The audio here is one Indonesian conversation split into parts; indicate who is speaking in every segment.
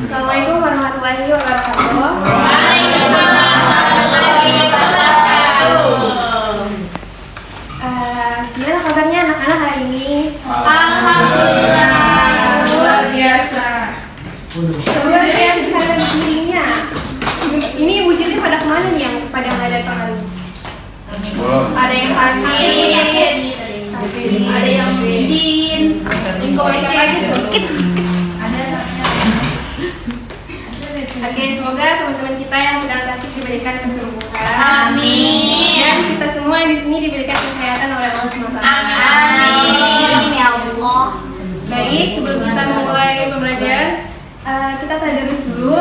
Speaker 1: Assalamualaikum warahmatullahi wabarakatuh.
Speaker 2: Waalaikumsalam warahmatullahi wabarakatuh.
Speaker 1: Gimana kabarnya anak-anak hari ini?
Speaker 2: Alhamdulillah luar biasa.
Speaker 1: Coba lihat kalian dirinya. Ini wujudnya pada kemana nih yang pada nggak datang hari ini? Ada yang sakit,
Speaker 2: Ada yang izin,
Speaker 1: Oke, semoga teman-teman kita yang sedang sakit diberikan kesembuhan.
Speaker 2: Amin.
Speaker 1: Dan kita semua di sini diberikan kesehatan oleh Allah SWT.
Speaker 2: Amin ya Allah.
Speaker 1: Baik, sebelum kita memulai pembelajaran, kita tadarus dulu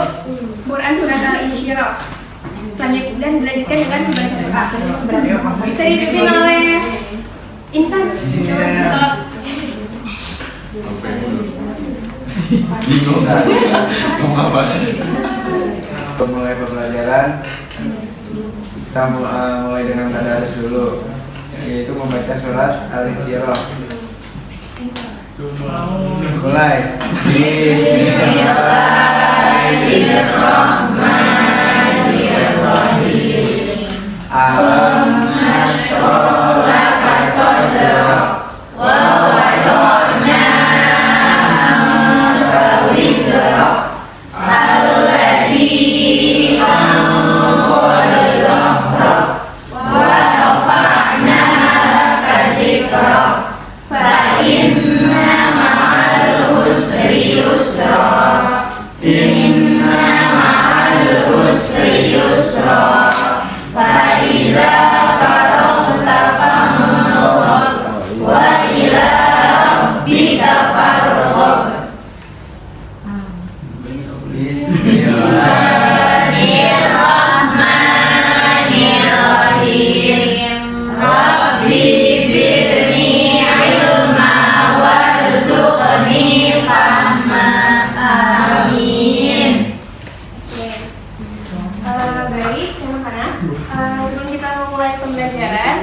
Speaker 1: Quran surat Al-Insyirah. Selanjutnya dan dilanjutkan dengan pembelajaran. Bisa dipimpin oleh Insan.
Speaker 3: Bingung kan? Mau apa? Memulai pembelajaran kita mulai dengan tadarus dulu, yaitu membaca surat Al-Insyirah. Mulai. Bismillahirrahmanirrahim. Alam nashrah laka sadrak wa wada'na anka wizrak alladzi anqadha dhahrak wa rafa'na laka dhikrak fa inna ma'al usri yusra inna ma'al usri yusra fa idza faragta fansab wa ila rabbika farghab. Bismillahirrahmanirrahim. Rabbi zidni ilma warzuqni fahma. Amin.
Speaker 1: Baik, anak-anak. Sebelum kita memulai pembelajaran,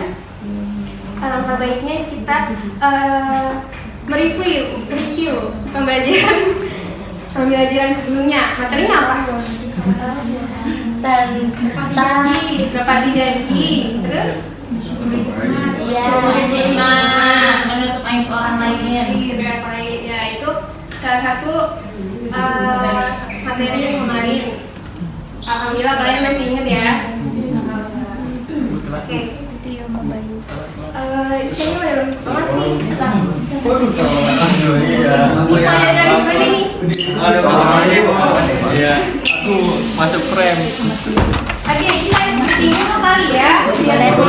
Speaker 1: alangkah baiknya kita mereview pembelajaran sebelumnya. Materinya apa?
Speaker 2: Tentang
Speaker 1: Berapa dijanji, terus
Speaker 2: menutup aib orang lain.
Speaker 1: ya itu salah satu materi yang kemarin. Alhamdulillah kalian masih ingat ya. Oke. Itu kayaknya udah lulus banget nih. Ini pada dari seperti ini.
Speaker 4: Iya, aku masuk frame.
Speaker 1: Oke, kita seperti ini tuh kali ya.
Speaker 2: Boleh Bu.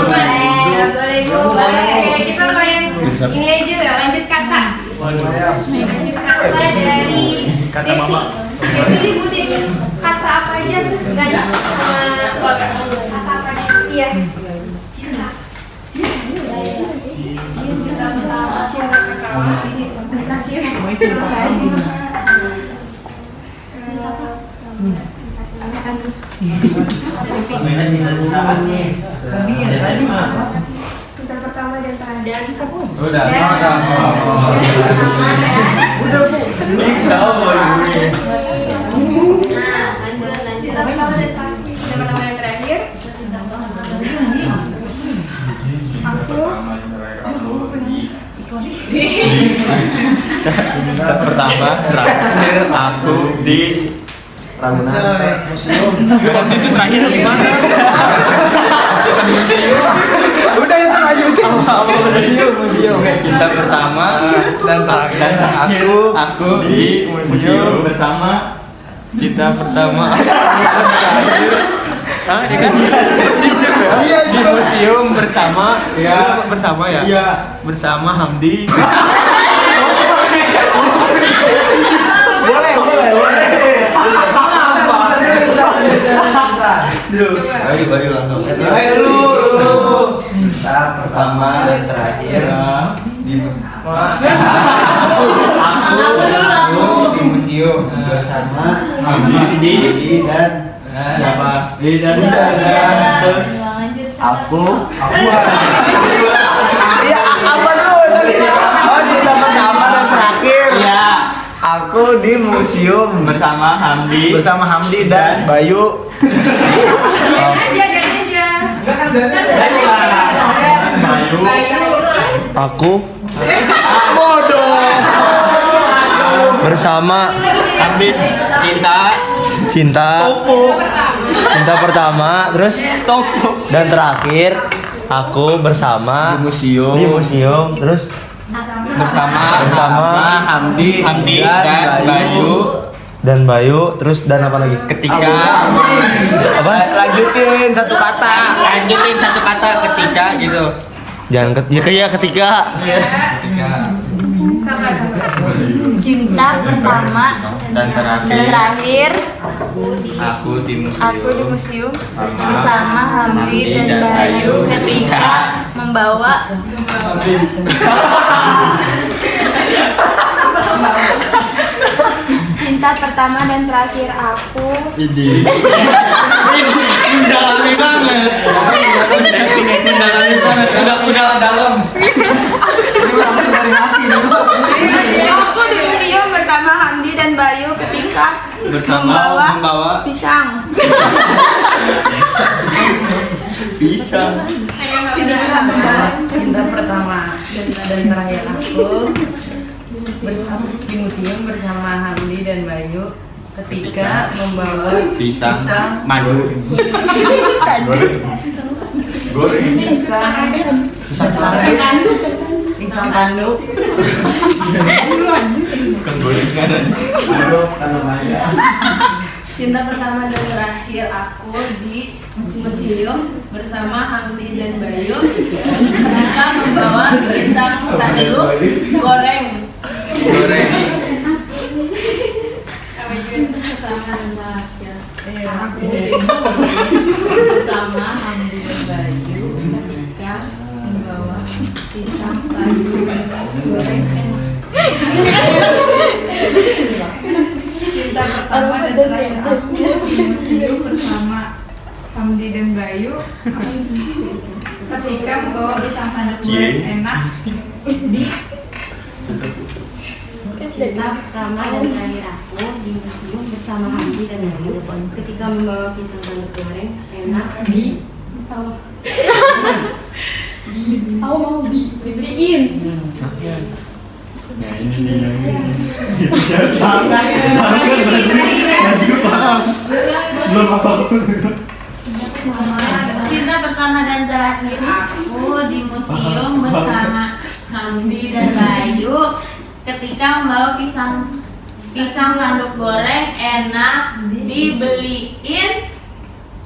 Speaker 1: Oke, kita main ini aja ya, lanjut kata. Lanjut kata dari
Speaker 4: Kata mama.
Speaker 1: Jadi Bu Devi, kata apa aja terus ganti sama kata apa aja? Iya. Syarat pertama sampai terakhir selesai. Kita pertama dan terakhir.
Speaker 3: Udah.
Speaker 1: Kita pertama dan terakhir.
Speaker 4: Pertama, terakhir aku di
Speaker 3: Ragunan museum.
Speaker 4: waktu itu terakhir di mana?
Speaker 3: Udah itu lanjutin. Museum.
Speaker 4: Kita pertama dan terakhir aku di museum bersama kita pertama. Di museum bersama ya. Iya. Bersama Hamdi.
Speaker 3: Boleh. Ayo langsung. Ayo lu. Kita pertama dan terakhir di museum. Aku di museum bersama Hamdi dan siapa? Dan aku. Iya, apa dulu tadi? Oh, di pertama dan terakhir.
Speaker 4: Iya.
Speaker 3: Aku Aku di museum
Speaker 4: bersama Hamdi
Speaker 3: dan Bayu.
Speaker 1: Ganti aja. Bayu.
Speaker 3: Aku bodoh. Bersama
Speaker 4: Hamdi cinta pertama, terus dan terakhir aku bersama di museum, terus bersama Hamdi dan Bayu, terus dan apa lagi? Ketika apa? Lanjutin satu kata ketika gitu. Jangan ketika.
Speaker 1: Sabar.
Speaker 2: Cinta pertama
Speaker 4: Dan
Speaker 2: terakhir
Speaker 4: aku di
Speaker 2: museum bersama Hamdi dan Bayu ketika membawa cinta pertama dan terakhir aku
Speaker 4: Mendalami banget. Udah dalam.
Speaker 1: Aku di museum bersama Hamdi dan Bayu ketika membawa pisang.
Speaker 5: Cinta pertama dan terakhir aku di museum bersama Hamdi dan Bayu ketika membawa
Speaker 4: Pisang madu.
Speaker 5: pisang tanduk.
Speaker 1: Cinta pertama dan terakhir aku di museum bersama Hamdi dan Bayu ketika membawa pisang tanduk goreng. Cinta pertama dan terakhir aku bersama Hamdi dan Bayu ketika membawa pisang tanduk goreng. Cinta pertama dan terakhir aku di museum bersama Hamdi dan Bayu ketika membawa pisang tanduk goreng enak di
Speaker 6: Cinta pertama dan terakhir aku di museum bersama Hamdi dan Bayu ketika membawa pisang tanduk goreng enak dibeliin.
Speaker 2: cinta pertama dan terakhir aku di museum bersama Hamdi dan Bayu ketika membawa pisang tanduk goreng enak dibeliin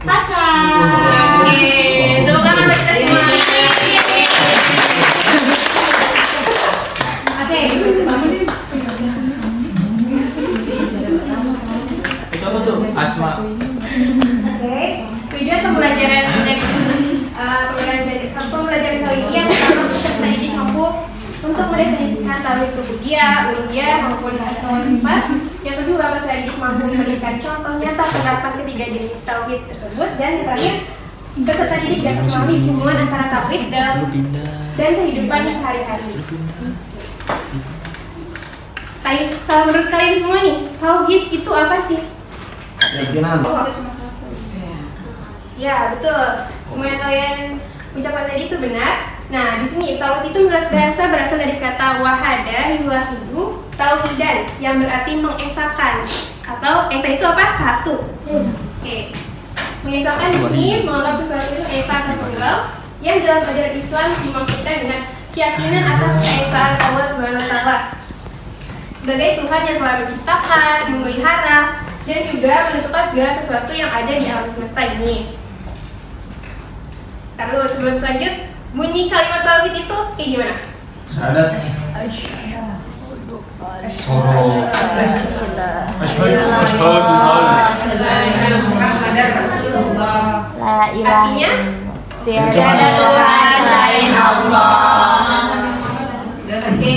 Speaker 2: pacar.
Speaker 1: Oke, tepuk tangan buat kita semua. Oke.
Speaker 4: Itu apa tuh? Asma.
Speaker 1: Oke. Tujuan pembelajaran dari pembelajaran kali ini yang pertama peserta didik mampu untuk mendefinisikan tauhid rububiyah, uluhiyah maupun asmaul sifat. Yang kedua, peserta didik mampu memberikan contoh nyata penerapan ketiga jenis tauhid tersebut. Dan yang terakhir, peserta didik dapat memahami hubungan antara tauhid dan kehidupan sehari-hari. Kalau menurut kalian semua nih, tauhid itu apa sih? Ya, betul. Semua yang kalian ucapkan tadi itu benar. Nah, di sini tauhid itu menurut bahasa berasal dari kata wahada yuwahidu tauhidan yang berarti mengesahkan atau esa itu apa? Satu. Oke. Mengesahkan di sini menganggap sesuatu itu esa atau tunggal yang dalam ajaran Islam dimaksudkan dengan keyakinan atas keesaan Allah Subhanahu wa taala sebagai Tuhan yang telah menciptakan, memelihara, dan juga menentukan segala sesuatu yang ada di alam semesta ini. Terus sebelum lanjut, bunyi kalimat tauhid itu kayak gimana?
Speaker 3: Syahadat.
Speaker 2: La ilaha
Speaker 1: Artinya?
Speaker 2: tiada Tuhan selain Allah.
Speaker 1: Oke.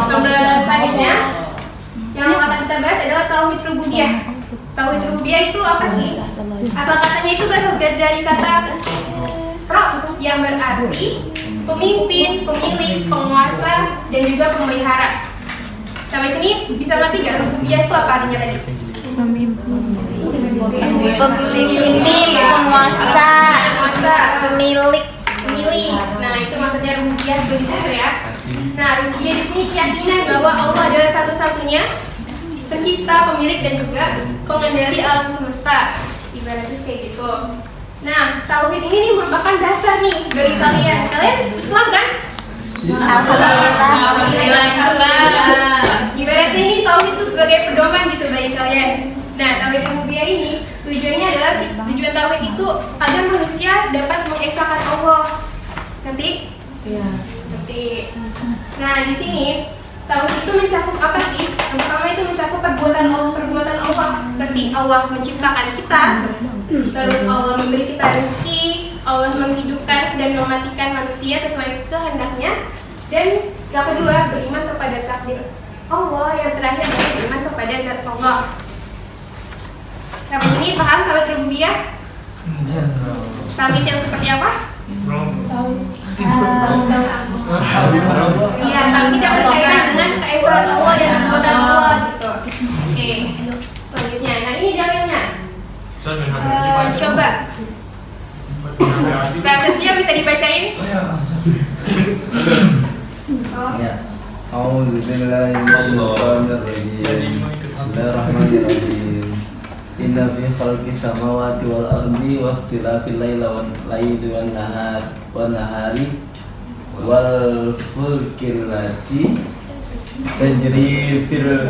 Speaker 1: Pembelajaran selanjutnya yang akan kita bahas adalah tauhid rububiyah. Tauhid rububiyah itu apa sih? Asal katanya itu berasal dari kata Rob yang berarti pemimpin, pemilik, penguasa, dan juga pemelihara. Sampai sini bisa ngerti gak rububiyah itu apa artinya tadi?
Speaker 2: Pemilik, penguasa, pemilik.
Speaker 1: Nah, itu maksudnya rububiyah di situ ya. Nah, rububiyah di sini keyakinan bahwa Allah adalah satu-satunya pencipta, pemilik dan juga pengendali alam semesta. Ibaratnya kayak gitu. Nah, tauhid ini nih merupakan dasar nih bagi kalian. Kalian Islam kan?
Speaker 2: Alhamdulillah.
Speaker 1: Ibaratnya ini tauhid itu sebagai pedoman gitu bagi kalian. Nah, tauhid rububiyah ini tujuannya adalah tujuan tauhid itu agar manusia dapat mengesahkan Allah. Nanti?
Speaker 5: Iya.
Speaker 1: Nanti. Nah, di sini tauhid itu mencakup apa sih? Yang pertama itu mencakup perbuatan Allah seperti Allah menciptakan kita, terus Allah memberi kita rezeki, Allah menghidupkan dan mematikan manusia sesuai kehendaknya, dan yang kedua beriman kepada takdir Allah, yang terakhir adalah beriman kepada zat Allah. Sampai sini paham tauhid rububiyah? Tauhid yang seperti apa? Iya, tauhid yang berkaitan dengan keesaan Allah dan perbuatan Allah gitu. Oke, selanjutnya. Nah, ini dalilnya. Coba. Prasetya bisa dibacain? Oh.
Speaker 3: Ya. A'udzubillahi minasyaitonirrajim. Bismillahirrahmanirrahim. Inna fi khalqis samawati wal ardi wa ikhtilafil laili wan nahari wal fulkil lati tajri fil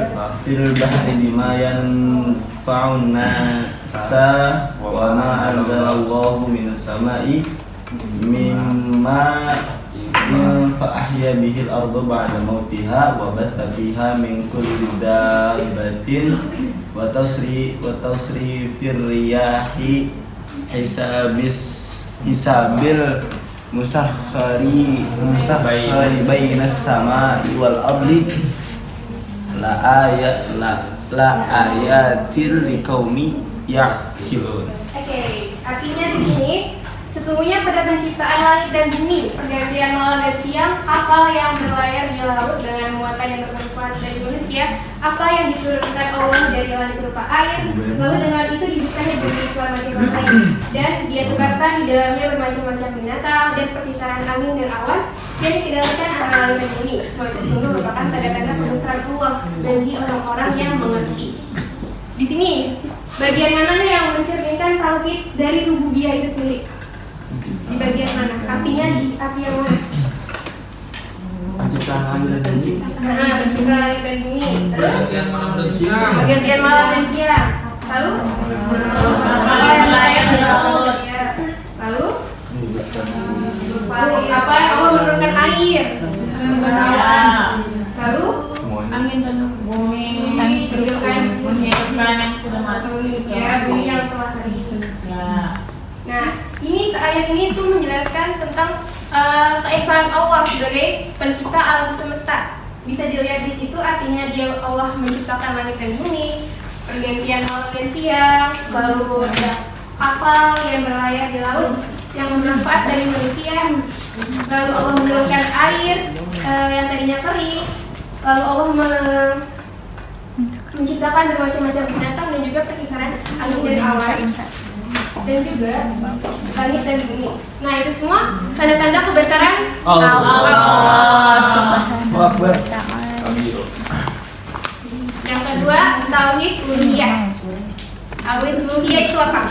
Speaker 3: bahri bima yanfa'un nasa wa ma anzalallahu minas sama'i mimma fa'ahya bihil ardu ba'da mautiha wa basta fiha min kulli dabbatin wa tasri fir riyahi hisabil musakhkhari bainas sama'i wal ardi la ayatil liqaumi ya'qilun.
Speaker 1: Oke, artinya di sini sesungguhnya pada penciptaan langit dan bumi, pergantian malam dan siang, kapal yang berlayar di laut dengan muatan yang bermanfaat bagi manusia, apa yang diturunkan Allah dari langit berupa air, lalu dengan itu dihidupkannya bumi selama di air, dan dia tebarkan di dalamnya bermacam-macam binatang dan perpisahan angin dan awan, dan dikendalikan antara langit dan bumi. Semua itu sungguh merupakan tanda-tanda kebesaran Allah bagi orang-orang yang mengerti. Di sini bagian mana nih yang mencerminkan tauhid dari rububiyah itu sendiri? Di bagian mana? Artinya di arti yang mana?
Speaker 3: Penciptaan langit dan bumi.
Speaker 1: Nah, penciptaan langit dan bumi. Terus pergantian malam dan siang. Lalu yang lain ya. Lalu apa? Allah menurunkan air. Lalu
Speaker 2: Angin dan bumi menghidupkan yang sudah masuk.
Speaker 1: ya, bumi yang telah terhidup.
Speaker 2: Ya.
Speaker 1: Nah, ini ayat ini tuh menjelaskan tentang keesaan Allah sebagai pencipta alam semesta. Bisa dilihat di situ artinya dia Allah menciptakan langit dan bumi, pergantian malam dan siang, lalu ada kapal yang berlayar di laut yang bermanfaat dari manusia, lalu Allah menurunkan air yang tadinya kering, lalu Allah menciptakan bermacam-macam binatang dan juga perkisaran angin dan awan, dan juga langit dan bumi. Nah, itu semua tanda-tanda kebesaran Allah.
Speaker 3: Akbar.
Speaker 1: Yang kedua, tauhid uluhiyah. Tauhid uluhiyah itu apa?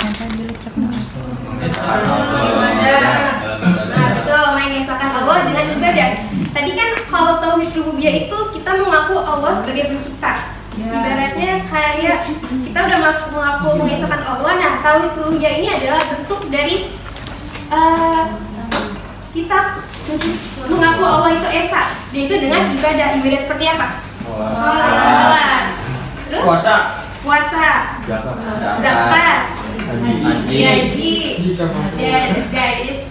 Speaker 1: Nah, betul, mengesahkan Allah dengan ibadah. Tadi kan kalau tauhid rububiyah itu kita mengaku Allah sebagai pencipta. Ibaratnya kayak kita udah mengaku mengesahkan Allah. Nah, tauhid uluhiyah ini adalah bentuk dari kita mengaku Allah itu esa, yaitu dengan ibadah. Ibadah seperti apa? Sholat. Terus? Puasa. Zakat. Haji. Ya,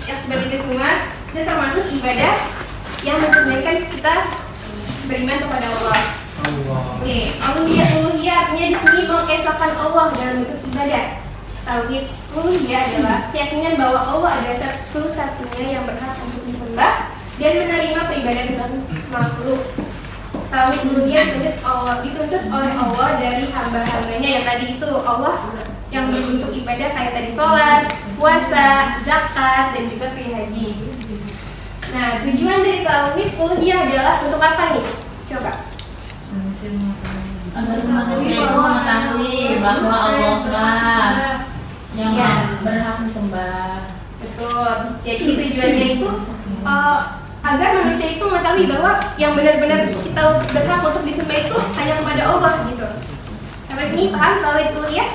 Speaker 1: yang seperti itu semua. Dan termasuk ibadah yang mencerminkan kita beriman kepada Allah. Oke, uluhiyah artinya di sini mengesahkan Allah dalam bentuk ibadah. Tauhid uluhiyah adalah keyakinan bahwa Allah adalah satu-satunya yang berhak untuk disembah dan menerima peribadatan makhluk. tauhid uluhiyah dituntut oleh Allah dari hamba-hambanya yang tadi itu Allah yang berbentuk ibadah kayak tadi sholat, puasa, zakat, dan juga kayak haji. Nah, tujuan dari tauhid uluhiyah adalah untuk apa nih? Coba.
Speaker 2: Agar manusia itu mengetahui bahwa Allah lah yang berhak disembah.
Speaker 1: Betul. Jadi tujuannya itu agar manusia itu mengetahui bahwa yang benar-benar kita berhak untuk disembah itu hanya kepada Allah gitu. Sampai sini paham tauhid uluhiyah?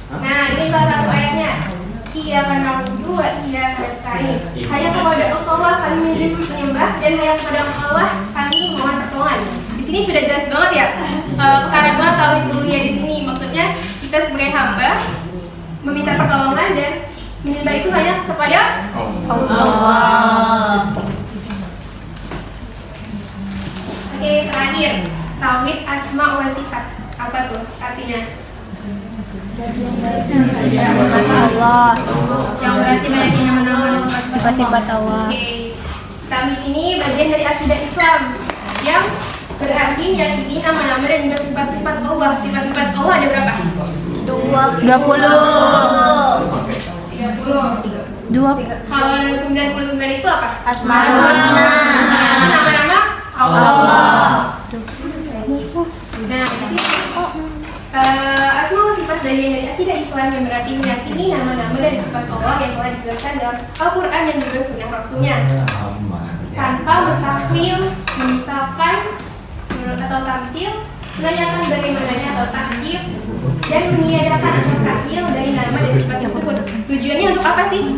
Speaker 1: Nah, ini salah satu ayatnya. Iyyaka na'budu wa iyyaka nasta'in. Hanya kepada Allah kami menyembah dan hanya kepada Allah kami mohon pertolongan. Di sini sudah jelas banget ya kekarama tauhid uluhiyah di sini. Maksudnya kita sebagai hamba meminta pertolongan dan menyembah itu hanya kepada Allah. Oke, terakhir tauhid asma wa sifat. Apa tuh artinya?
Speaker 7: Sifat Allah,
Speaker 1: Yang berarti banyak yang mengenal
Speaker 7: sifat-sifat Allah.
Speaker 1: Oke. Tauhid ini bagian dari akidah Islam yang berarti meyakini nama-nama dan juga sifat-sifat Allah. Sifat-sifat Allah ada berapa?
Speaker 7: 20.
Speaker 1: 30. Kalau ada 99 itu apa?
Speaker 7: Asmaul Husna.
Speaker 1: Nama-nama Allah. Nah, di sini asma sifat dari akidah Islam yang berarti meyakini nama-nama dan sifat Allah yang telah dijelaskan dalam Al-Quran dan juga Sunnah Rasulnya, tanpa bertakwil, memisahkan, atau tamsil, menanyakan bagaimananya atau takyif, dan meniadakan atau tahyil dari nama dan sifat tersebut. Tujuannya untuk apa sih?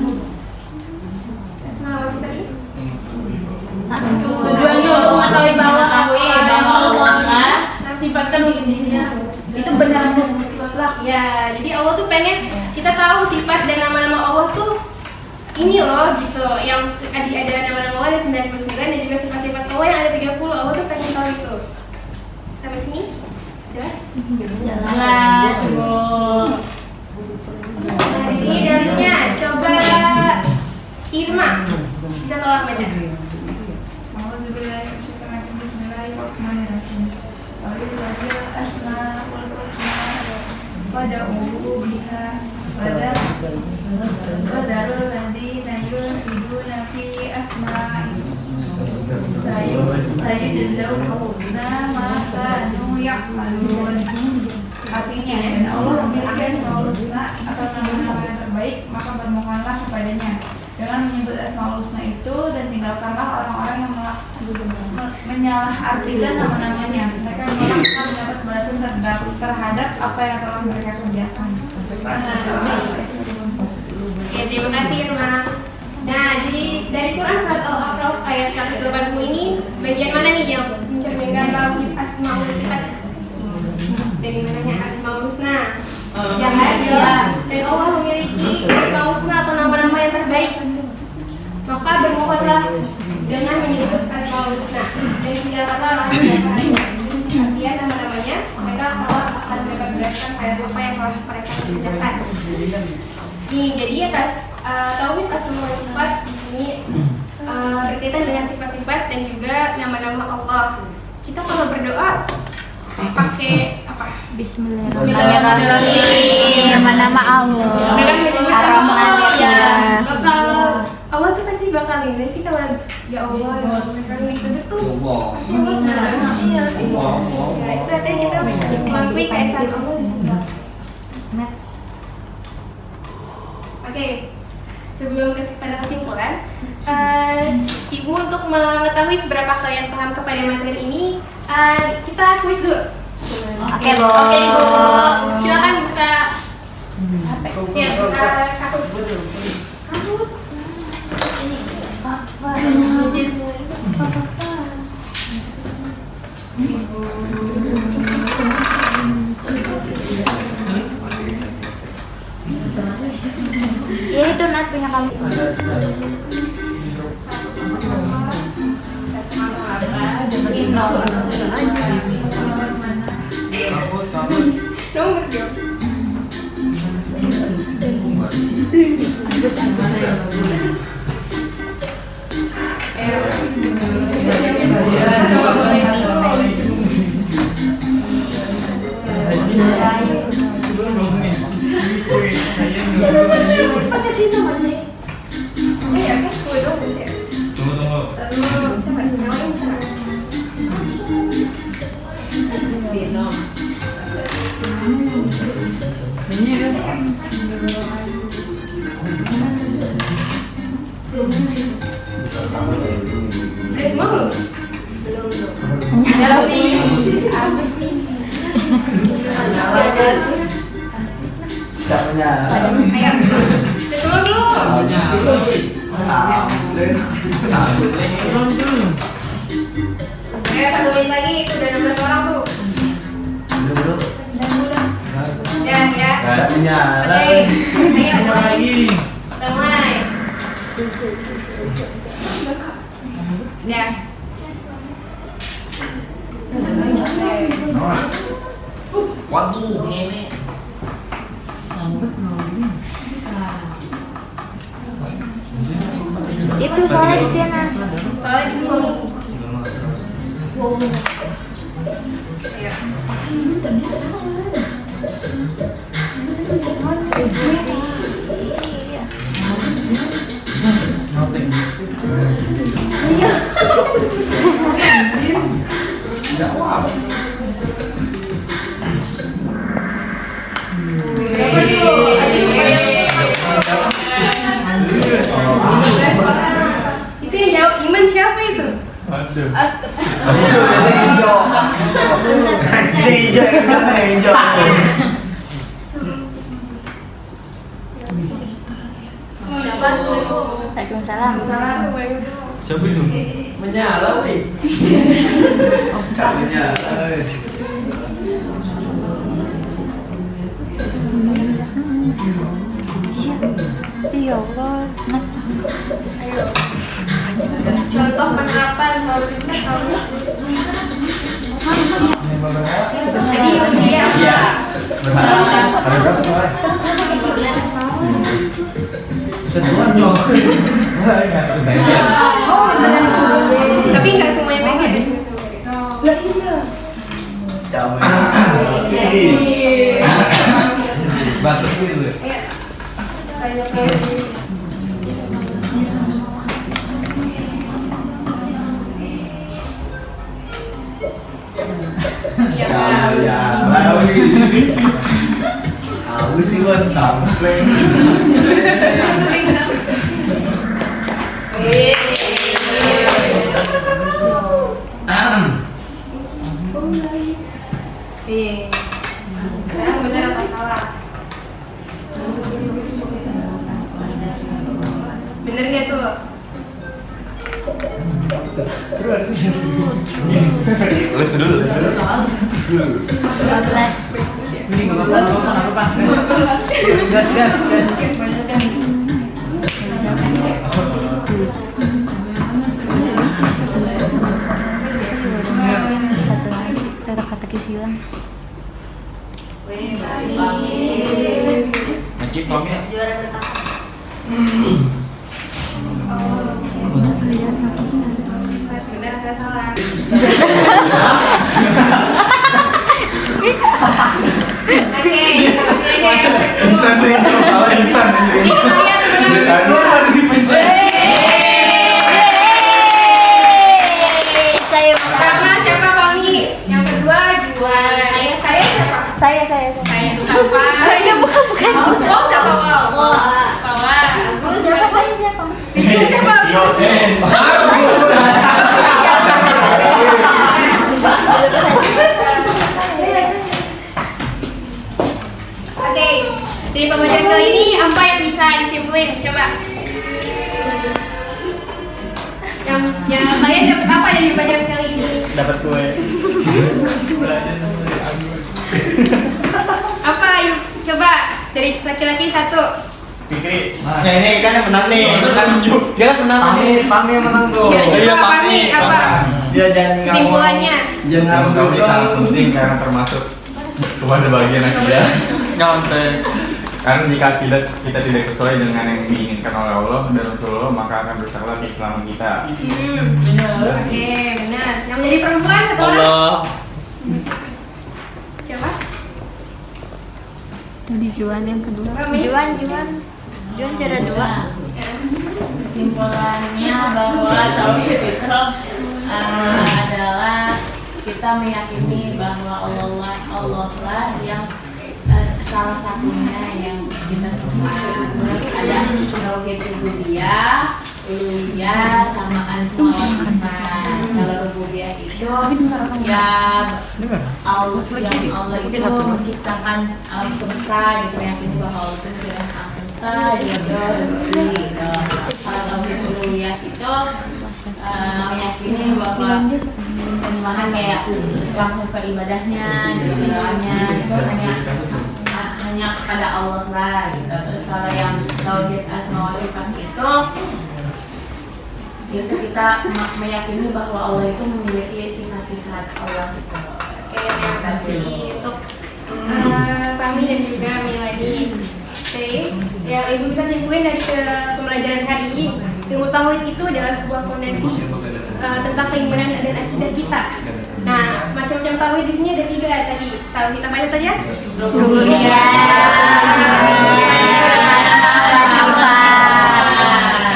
Speaker 1: Asma wa sifat ini?
Speaker 2: Tujuannya untuk mengetahui bahwa Allah lah sifatkan dirinya itu benar mutlak.
Speaker 1: Ya, jadi Allah tuh pengen kita tahu sifat dan nama-nama Allah tuh ini loh gitu. Yang ada nama-nama Allah ada 99 dan juga sifat-sifat Allah yang ada 30. Allah tuh pengen tahu itu. Sampai sini? Jelas?
Speaker 2: Jelas, Bu.
Speaker 1: Nah, di sini dalilnya coba Irma. Bisa tolong baca.
Speaker 8: Bismillahirrahmanirrahim. Walillahil asmaul husna fad'uuhu biha wadarul ladzina yulhiduna fi asma'ihi sayajzawna ma kanu ya'malun. Artinya, dan Allah memiliki asmaul husna atau nama-nama yang terbaik, maka bermohonlah kepadanya dengan menyebut asmaul husna itu dan tinggalkanlah orang-orang yang menyalahartikan nama-namanya. Mereka akan mendapat balasan terhadap apa yang telah mereka kerjakan.
Speaker 1: Oke, terima kasih Irma. Nah, jadi dari Quran surat Al-A'raf ayat 180 ini bagian mana nih yang mencerminkan tauhid asmaul sifat? Dari mananya asmaul husna? Yang ada dan Allah memiliki asmaul husna atau nama-nama yang terbaik. Maka bermohonlah dengan menyebut asmaul husna dan tinggalkanlah orang yang artinya nama-namanya, mereka akan mendapat balasan pada apa yang telah mereka kerjakan. Nih, jadi atas tauhid asmaul sifat di sini berkaitan dengan sifat-sifat dan juga nama-nama Allah. Kita kalau berdoa pakai apa?
Speaker 7: Bismillahirrahmanirrahim. Nama-nama Allah.
Speaker 1: Dengan menyebut nama Allah ya.
Speaker 7: Ar-Rahman.
Speaker 1: Allah tuh pasti bakal ini sih kalau ya Allah mereka disebut tuh pasti Allah sudah iya sih. Ya itu artinya kita mengakui keesaan Allah di situ. Oke, sebelum pada kesimpulan, Ibu untuk mengetahui seberapa kalian paham kepada materi ini, kita kuis dulu.
Speaker 7: Oke, Bu.
Speaker 1: Oke, Ibu. Silakan buka. Ya, buka kartu.
Speaker 7: Ini tuh Nat punya kamu.
Speaker 1: Nomor dong.
Speaker 3: Siapanya?
Speaker 1: Ayo. Semua dulu. Ayo 1 menit lagi, itu udah 16 orang tuh.
Speaker 3: Dulu.
Speaker 1: Ya, ya.
Speaker 3: Siapanya?
Speaker 1: Oke. Ayo. Mulai. Ya.
Speaker 3: Waduh, ini.
Speaker 7: Itu soalnya di sana.
Speaker 1: Soalnya di sini. Ayo. Itu yang jawab Iman siapa itu?
Speaker 7: Waalaikumsalam.
Speaker 3: Siapa itu? Menyala, wih. Menyala.
Speaker 7: Ya Allah.
Speaker 1: Contoh penerapan solusinya kamu. Jadi usia tapi nggak semuanya pengen.
Speaker 3: Bahasa dulu. Aku sih was sampai.
Speaker 1: Sekarang benar atau salah? Bener nggak tuh?
Speaker 3: Les dulu.
Speaker 5: Ini nggak apa-apa. Gas.
Speaker 7: Kata-kata kisilan.
Speaker 4: Najib suami.
Speaker 1: Juara pertama. Benar atau salah? Oke, siapa Fahmi? Yang kedua Juan. Saya siapa?
Speaker 7: Saya.
Speaker 1: Saya itu siapa? Saya bukan. Oh, siapa Wal? Bagus.
Speaker 7: Siapa?
Speaker 1: Jujur siapa? Oke, dari pembelajaran kali ini apa yang bisa disimpulin? Coba. Yang kalian dapat apa dari pembelajaran kali ini?
Speaker 3: Dapat kue.
Speaker 1: Apa? Yuk, coba dari laki-laki satu.
Speaker 3: Fikri.
Speaker 4: Ya ini kan yang menang nih. Dia kan menang nih.
Speaker 3: Pami yang menang tuh.
Speaker 1: Iya, coba Fahmi apa?
Speaker 3: Dia jangan
Speaker 1: Kesimpulannya.
Speaker 3: Jangan
Speaker 9: Ini sangat penting karena termasuk kepada bagian akidah.
Speaker 4: Nyontek.
Speaker 9: Karena jika kita tidak sesuai dengan yang diinginkan oleh Allah dan Rasulullah, maka akan bersalah keislaman kita.
Speaker 1: Oke, benar. Yang menjadi perempuan satu orang.
Speaker 4: Allah.
Speaker 1: Siapa?
Speaker 7: Tadi Juan yang kedua.
Speaker 1: Juan
Speaker 7: cara dua.
Speaker 2: Kesimpulannya bahwa tauhid itu adalah kita meyakini bahwa Allah lah yang salah satunya yang kita semua. Terus ada tauhid rububiyah, uluhiyah sama asma wa sifat. Kalau rububiyah itu ya Allah itu menciptakan alam semesta gitu, meyakini bahwa Allah itu menciptakan alam semesta juga gitu. Kalau tauhid uluhiyah itu meyakini bahwa penyembahan kayak langsung ke ibadahnya, doanya itu hanya kepada Allah lah gitu. Terus kalau yang tauhid asma wa sifat itu kita meyakini bahwa Allah itu memiliki sifat-sifat Allah itu.
Speaker 1: Oke, terima kasih untuk Fahmi dan juga Miladi. Oke, yang ibu bisa simpulin dari pembelajaran hari ini, ilmu tauhid itu adalah sebuah fondasi tentang keimanan dan akidah kita. Nah, macam-macam tauhid di sini ada 3 tadi. Tauhid apa saja?
Speaker 7: Rububiyah.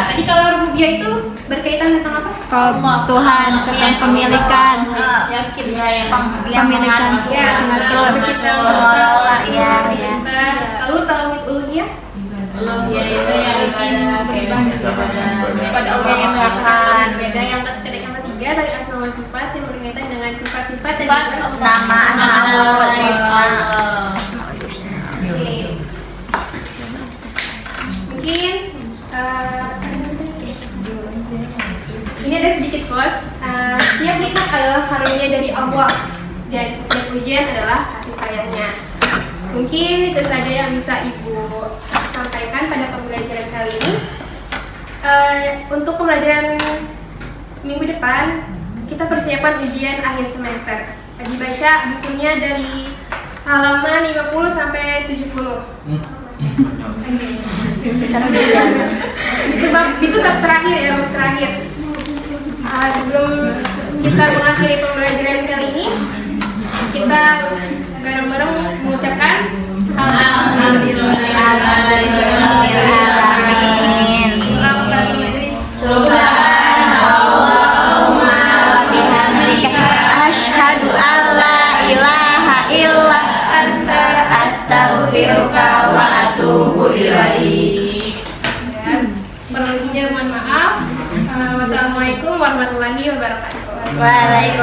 Speaker 1: Tadi kalau rububiyah itu berkaitan tentang apa?
Speaker 7: Tuhan tentang pemilikan.
Speaker 2: Yakin
Speaker 7: Pemilikan.
Speaker 1: Ya,
Speaker 7: Mengatur.
Speaker 1: pencipta
Speaker 7: Mengelola. Ya.
Speaker 1: Lalu tauhid uluhiyah?
Speaker 2: uluhiyah itu yang ibadah
Speaker 1: Pada Allah yang melakukan. Beda yang ketiga tadi asma wa sifat yang berkaitan dengan sifat-sifat dan
Speaker 7: Nama asmaul husna.
Speaker 1: Oke. Mungkin ini ada sedikit quotes. Setiap nikmat adalah karunia dari Allah dan setiap ujian adalah kasih sayangnya. Mungkin itu saja yang bisa Ibu sampaikan pada pembelajaran kali ini. Untuk pembelajaran minggu depan, kita persiapan ujian akhir semester. Dibaca bukunya dari halaman 50 sampai 70. Itu bab terakhir ya, bab terakhir. Sebelum kita mengakhiri pembelajaran kali ini, kita bareng-bareng mengucapkan
Speaker 7: Asyhadu an la ilaha illa anta astaghfiruka wa atubu ilaik.
Speaker 1: Perlebihnya mohon maaf. Wassalamualaikum warahmatullahi wabarakatuh.
Speaker 7: Waalaikumsalam.